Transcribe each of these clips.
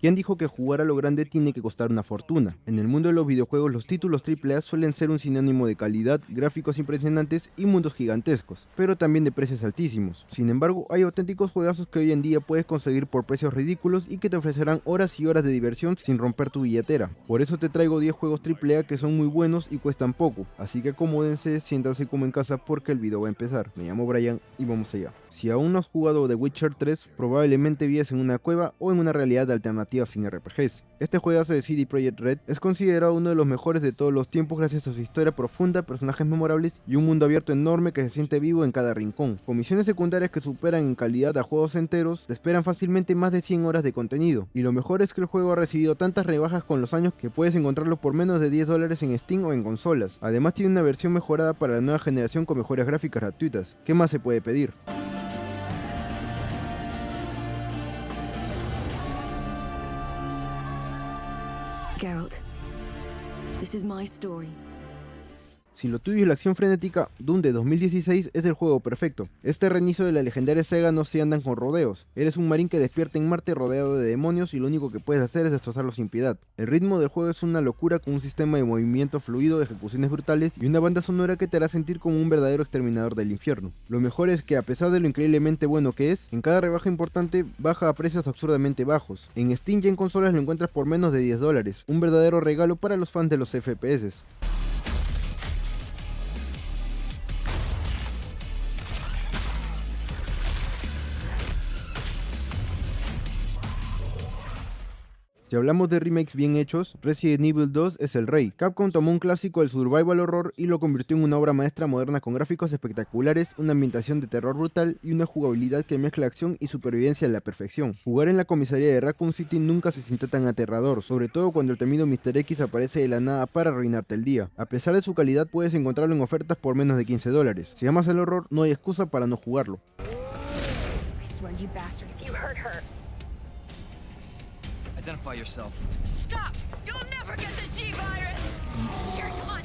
¿Quién dijo que jugar a lo grande tiene que costar una fortuna? En el mundo de los videojuegos, los títulos AAA suelen ser un sinónimo de calidad, gráficos impresionantes y mundos gigantescos, pero también de precios altísimos. Sin embargo, hay auténticos juegazos que hoy en día puedes conseguir por precios ridículos y que te ofrecerán horas y horas de diversión sin romper tu billetera. Por eso te traigo 10 juegos AAA que son muy buenos y cuestan poco, así que acomódense, siéntanse como en casa porque el video va a empezar. Me llamo Brian y vamos allá. Si aún no has jugado The Witcher 3, probablemente vives en una cueva o en una realidad alternativa sin RPGs. Este juegazo de CD Projekt Red es considerado uno de los mejores de todos los tiempos gracias a su historia profunda, personajes memorables y un mundo abierto enorme que se siente vivo en cada rincón. Con misiones secundarias que superan en calidad a juegos enteros, te esperan fácilmente más de 100 horas de contenido. Y lo mejor es que el juego ha recibido tantas rebajas con los años que puedes encontrarlo por menos de $10 en Steam o en consolas. Además tiene una versión mejorada para la nueva generación con mejores gráficas gratuitas. ¿Qué más se puede pedir? Geralt, this is my story. Si lo tuyo es la acción frenética, Doom de 2016 es el juego perfecto. Este reinicio de la legendaria saga no se andan con rodeos. Eres un marín que despierta en Marte rodeado de demonios y lo único que puedes hacer es destrozarlos sin piedad. El ritmo del juego es una locura con un sistema de movimiento fluido, de ejecuciones brutales y una banda sonora que te hará sentir como un verdadero exterminador del infierno. Lo mejor es que a pesar de lo increíblemente bueno que es, en cada rebaja importante baja a precios absurdamente bajos. En Steam y en consolas lo encuentras por menos de $10, un verdadero regalo para los fans de los FPS. Si hablamos de remakes bien hechos, Resident Evil 2 es el rey. Capcom tomó un clásico del survival horror y lo convirtió en una obra maestra moderna con gráficos espectaculares, una ambientación de terror brutal y una jugabilidad que mezcla acción y supervivencia a la perfección. Jugar en la comisaría de Raccoon City nunca se sintió tan aterrador, sobre todo cuando el temido Mr. X aparece de la nada para arruinarte el día. A pesar de su calidad puedes encontrarlo en ofertas por menos de $15. Si amas el horror, no hay excusa para no jugarlo. I swear, you bastard, if you hurt her. Identify yourself. Stop! You'll never get the G-Virus! Sherry, come on!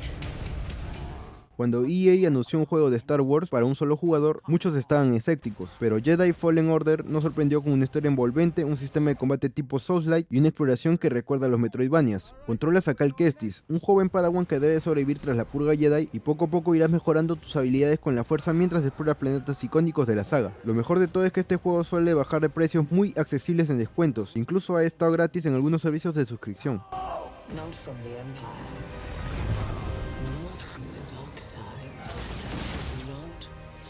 Cuando EA anunció un juego de Star Wars para un solo jugador, muchos estaban escépticos, pero Jedi Fallen Order nos sorprendió con una historia envolvente, un sistema de combate tipo Souls-like y una exploración que recuerda a los Metroidvanias. Controlas a Cal Kestis, un joven padawan que debe sobrevivir tras la purga Jedi y poco a poco irás mejorando tus habilidades con la fuerza mientras exploras planetas icónicos de la saga. Lo mejor de todo es que este juego suele bajar de precios muy accesibles en descuentos, incluso ha estado gratis en algunos servicios de suscripción. Not from the Empire. Not from the dark side. Not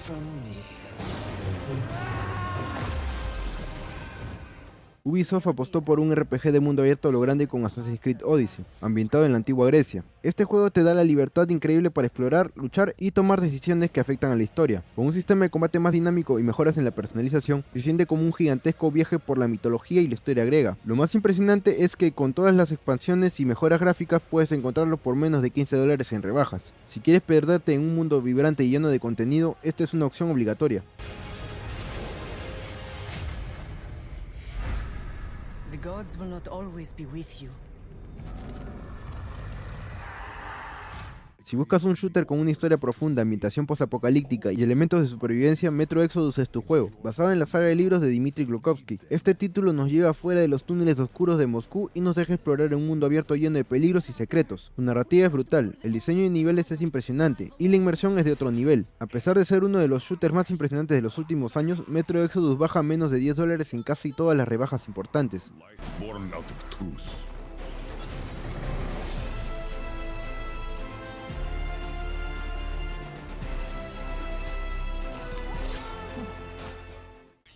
from me. Ubisoft apostó por un RPG de mundo abierto a lo grande con Assassin's Creed Odyssey, ambientado en la antigua Grecia. Este juego te da la libertad increíble para explorar, luchar y tomar decisiones que afectan a la historia. Con un sistema de combate más dinámico y mejoras en la personalización, se siente como un gigantesco viaje por la mitología y la historia griega. Lo más impresionante es que con todas las expansiones y mejoras gráficas puedes encontrarlo por menos de $15 en rebajas. Si quieres perderte en un mundo vibrante y lleno de contenido, esta es una opción obligatoria. The gods will not always be with you. Si buscas un shooter con una historia profunda, ambientación posapocalíptica y elementos de supervivencia, Metro Exodus es tu juego. Basado en la saga de libros de Dmitry Glukhovsky, este título nos lleva fuera de los túneles oscuros de Moscú y nos deja explorar un mundo abierto lleno de peligros y secretos. Su narrativa es brutal, el diseño de niveles es impresionante y la inmersión es de otro nivel. A pesar de ser uno de los shooters más impresionantes de los últimos años, Metro Exodus baja a menos de $10 en casi todas las rebajas importantes. Born out of truth.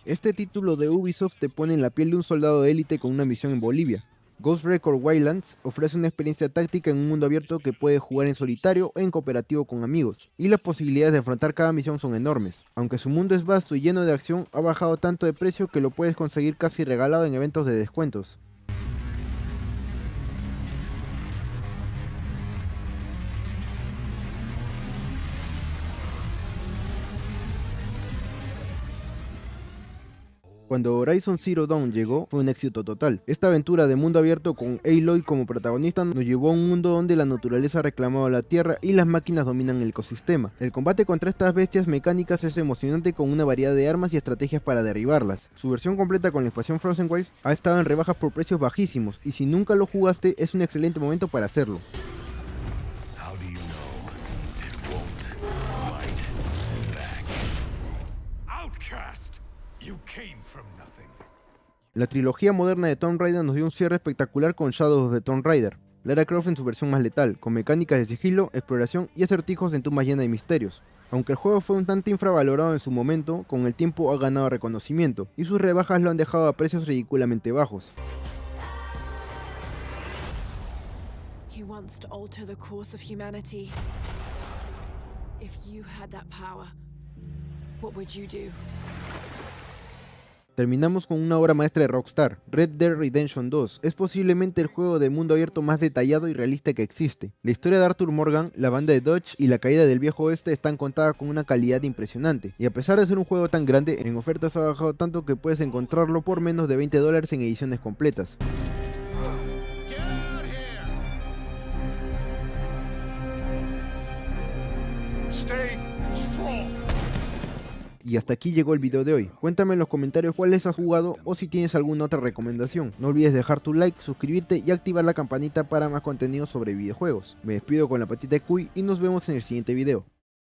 Este título de Ubisoft te pone en la piel de un soldado de élite con una misión en Bolivia. Ghost Recon Wildlands ofrece una experiencia táctica en un mundo abierto que puedes jugar en solitario o en cooperativo con amigos, y las posibilidades de afrontar cada misión son enormes. Aunque su mundo es vasto y lleno de acción, ha bajado tanto de precio que lo puedes conseguir casi regalado en eventos de descuentos. Cuando Horizon Zero Dawn llegó, fue un éxito total. Esta aventura de mundo abierto con Aloy como protagonista nos llevó a un mundo donde la naturaleza ha reclamado la tierra y las máquinas dominan el ecosistema. El combate contra estas bestias mecánicas es emocionante con una variedad de armas y estrategias para derribarlas. Su versión completa con la expansión Frozen Wilds ha estado en rebajas por precios bajísimos y si nunca lo jugaste es un excelente momento para hacerlo. How do you know it won't bite back? Outcast! You came from nothing. La trilogía moderna de Tomb Raider nos dio un cierre espectacular con Shadows of the Tomb Raider. Lara Croft en su versión más letal, con mecánicas de sigilo, exploración y acertijos en tumbas llenas de misterios. Aunque el juego fue un tanto infravalorado en su momento, con el tiempo ha ganado reconocimiento, y sus rebajas lo han dejado a precios ridículamente bajos. He wants to alter the course of humanity. If you had that power, what would you do? Terminamos con una obra maestra de Rockstar. Red Dead Redemption 2 es posiblemente el juego de mundo abierto más detallado y realista que existe. La historia de Arthur Morgan, la banda de Dodge y la caída del viejo oeste están contadas con una calidad impresionante. Y a pesar de ser un juego tan grande, en ofertas ha bajado tanto que puedes encontrarlo por menos de $20 en ediciones completas. Get out here! Stay strong! Y hasta aquí llegó el video de hoy. Cuéntame en los comentarios cuáles has jugado o si tienes alguna otra recomendación. No olvides dejar tu like, suscribirte y activar la campanita para más contenido sobre videojuegos. Me despido con la patita de Cuy y nos vemos en el siguiente video.